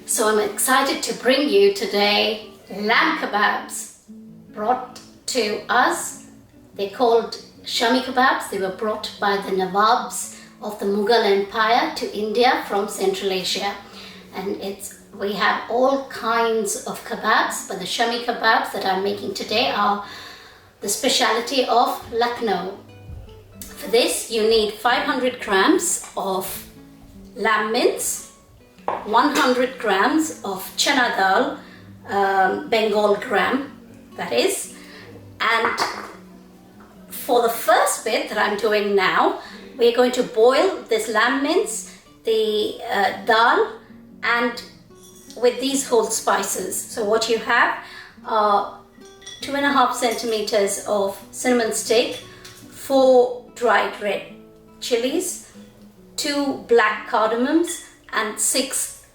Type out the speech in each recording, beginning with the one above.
So I'm excited to bring you today lamb kebabs brought to us. They're called Shami kebabs. They were brought by the Nawabs of the Mughal Empire to India from Central Asia. And we have all kinds of kebabs, but the Shami kebabs that I'm making today are the speciality of Lucknow. For this you need 500 grams of lamb mince, 100 grams of chana dal, Bengal Gram, that is. And for the first bit that I'm doing now, we're going to boil this lamb mince, the dal, and with these whole spices. So what you have are 2.5 centimeters of cinnamon stick, 4 dried red chilies, 2 black cardamoms, and 6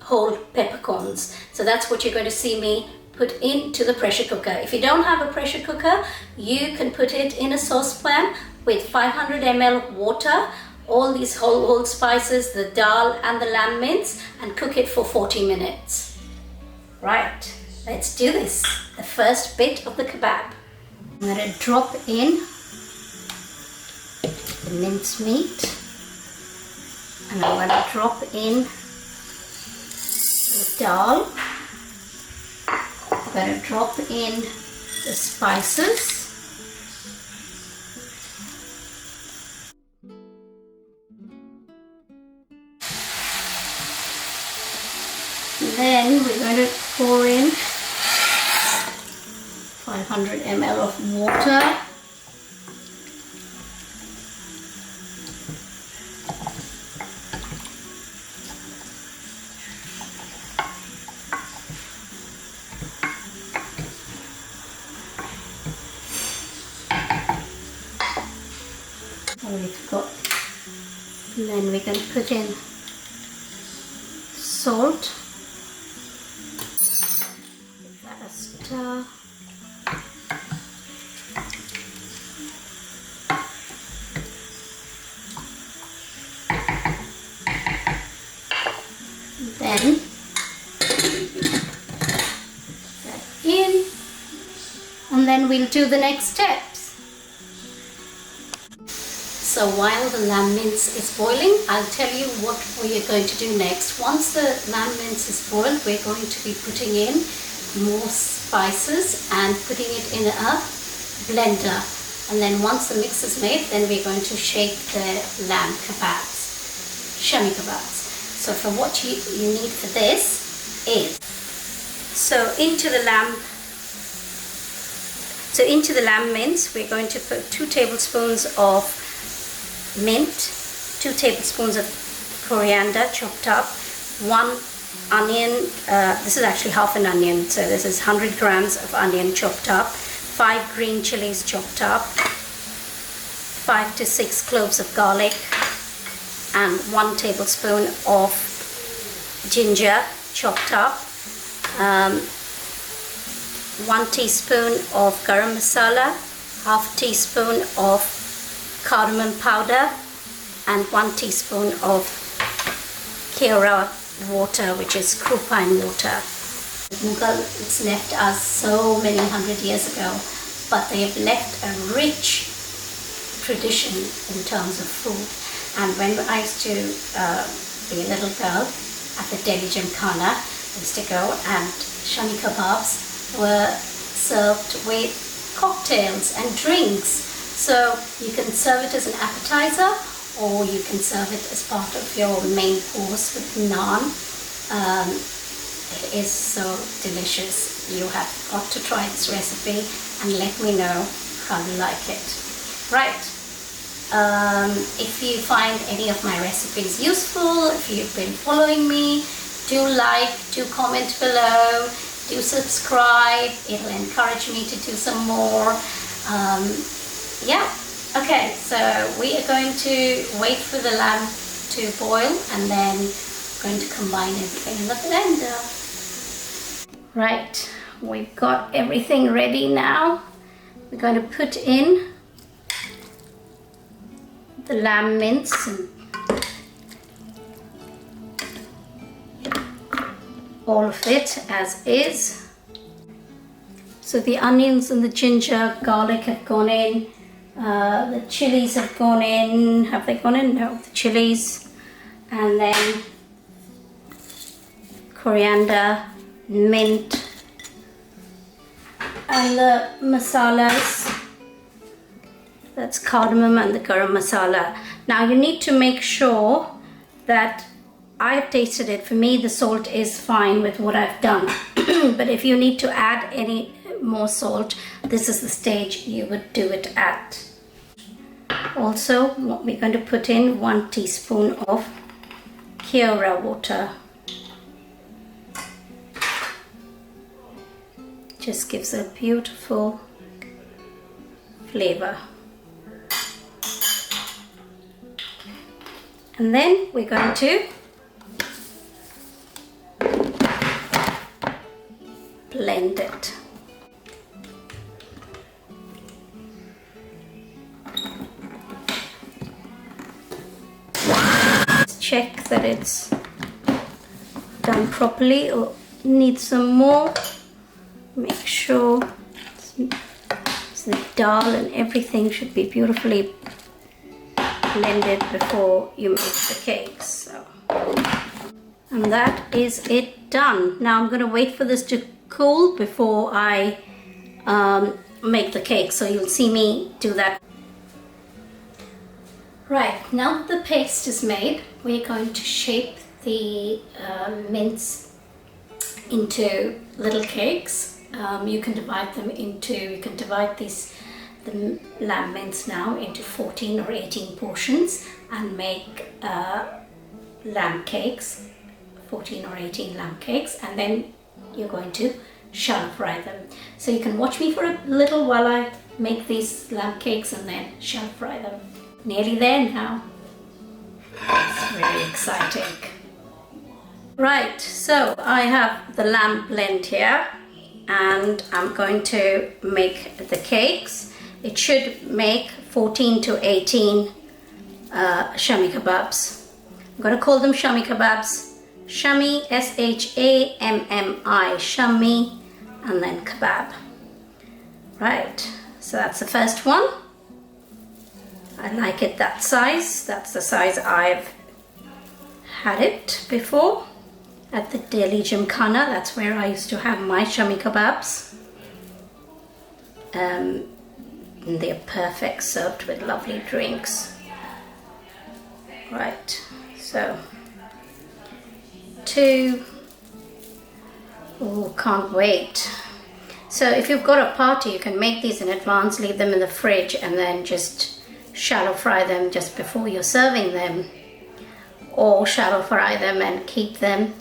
whole peppercorns. So that's what you're going to see me put into the pressure cooker. If you don't have a pressure cooker, you can put it in a saucepan with 500 ml water, all these whole spices, the dal and the lamb mince, and cook it for 40 minutes. Right, let's do this. The first bit of the kebab. I'm going to drop in the mince meat, and I'm going to drop in the dal. I'm going to drop in the spices. Then we're going to pour in 500 ml of water. And then we can put in salt. Give that a stir. Then that in, and then we'll do the next steps. So while the lamb mince is boiling, I'll tell you what we are going to do next. Once the lamb mince is boiled, we're going to be putting in more spices and putting it in a blender. And then once the mix is made, then we're going to shape the lamb kebabs, Shami kebabs. So for what you need for this is, into the lamb mince, we're going to put 2 tablespoons of mint, 2 tablespoons of coriander chopped up, 1 onion, this is actually half an onion, so this is 100 grams of onion chopped up, 5 green chilies chopped up, 5 to 6 cloves of garlic, and 1 tablespoon of ginger chopped up, 1 teaspoon of Garam Masala, half teaspoon of cardamom powder, and 1 teaspoon of Kewra water, which is croup-pine water. Mughals left us so many hundred years ago, but they have left a rich tradition in terms of food. And when I used to be a little girl at the Delhi Gymkhana, I used to go, and Shami kebabs were served with cocktails and drinks. So you can serve it as an appetizer, or you can serve it as part of your main course with naan. It is so delicious. You have got to try this recipe and let me know how you like it. Right. If you find any of my recipes useful, if you've been following me, do like, do comment below, do subscribe. It'll encourage me to do some more. Yeah, okay, so we are going to wait for the lamb to boil, and then going to combine everything in the blender. Right, we've got everything ready now. We're going to put in the lamb mince. all of it as is. So the onions and the ginger, garlic have gone in. The chilies have gone in. Have they gone in? No, the chilies. And then coriander, mint, and the masalas. That's cardamom and the garam masala. Now you need to make sure that I've tasted it. For me, the salt is fine with what I've done. But if you need to add any more salt, this is the stage you would do it at. Also, what we're going to put in 1 teaspoon of Kewra water. Just gives a beautiful flavor. And then we're going to blend it. Check that it's done properly or need some more. Make sure the dal and everything should be beautifully blended before you make the cakes. So, and that is it done. Now I'm going to wait for this to cool before I make the cake. So you'll see me do that. Right, now that the paste is made, we're going to shape the mince into little cakes. You can divide the lamb mince now into 14 or 18 portions and make lamb cakes, 14 or 18 lamb cakes, and then you're going to shallow fry them. So you can watch me for a little while I make these lamb cakes and then shallow fry them. Nearly there now. It's very exciting. Right, so I have the lamb blend here and I'm going to make the cakes. It should make 14 to 18 Shami kebabs. I'm going to call them Shami kebabs. Shami, S-H-A-M-M-I, Shami, and then kebab. Right, so that's the first one. I like it that size. That's the size I've had it before at the Delhi Gymkhana. That's where I used to have my Shami kebabs. And they're perfect, served with lovely drinks. Right, so 2. Oh, can't wait. So if you've got a party, you can make these in advance, leave them in the fridge, and then just shallow fry them just before you're serving them, or shallow fry them and keep them.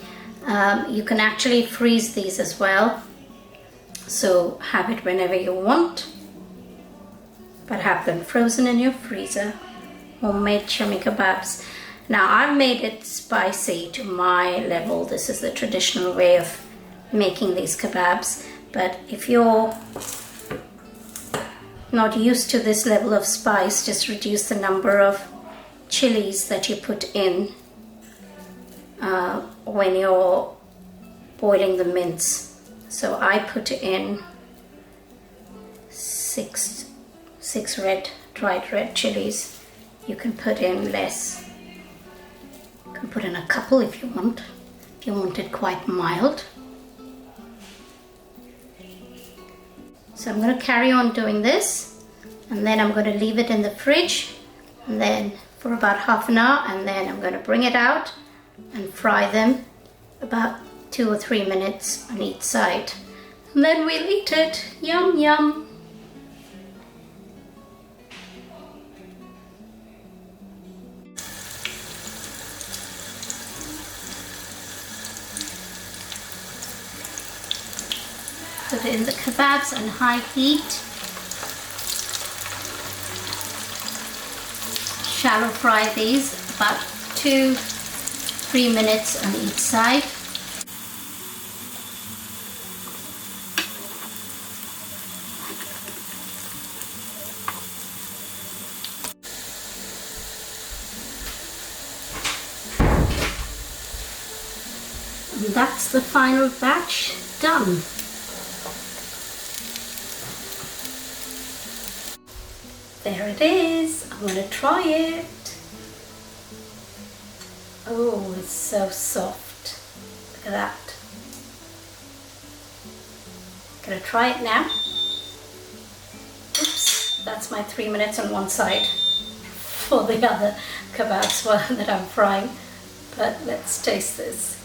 You can actually freeze these as well, so have it whenever you want, but have them frozen in your freezer. Homemade Shami kebabs. Now I've made it spicy to my level. This is the traditional way of making these kebabs, but if you're not used to this level of spice, just reduce the number of chilies that you put in when you're boiling the mince. So I put in 6 dried red chilies. You can put in less. You can put in a couple if you want it quite mild. So I'm going to carry on doing this, and then I'm going to leave it in the fridge and then for about half an hour, and then I'm going to bring it out and fry them about 2 or 3 minutes on each side, and then we'll eat it. Yum yum. Put in the kebabs on high heat. Shallow fry these about 2-3 minutes on each side. And that's the final batch done. There it is. I'm going to try it. Oh, it's so soft. Look at that. Gonna try it now. Oops, that's my 3 minutes on one side for the other kebabs that I'm frying. But let's taste this.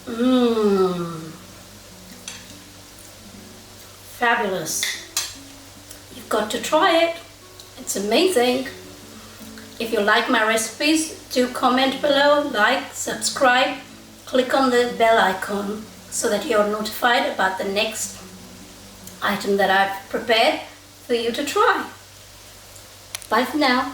Mmm. Fabulous. You've got to try it. It's amazing. If you like my recipes, do comment below, like, subscribe, click on the bell icon so that you're notified about the next item that I've prepared for you to try. Bye for now.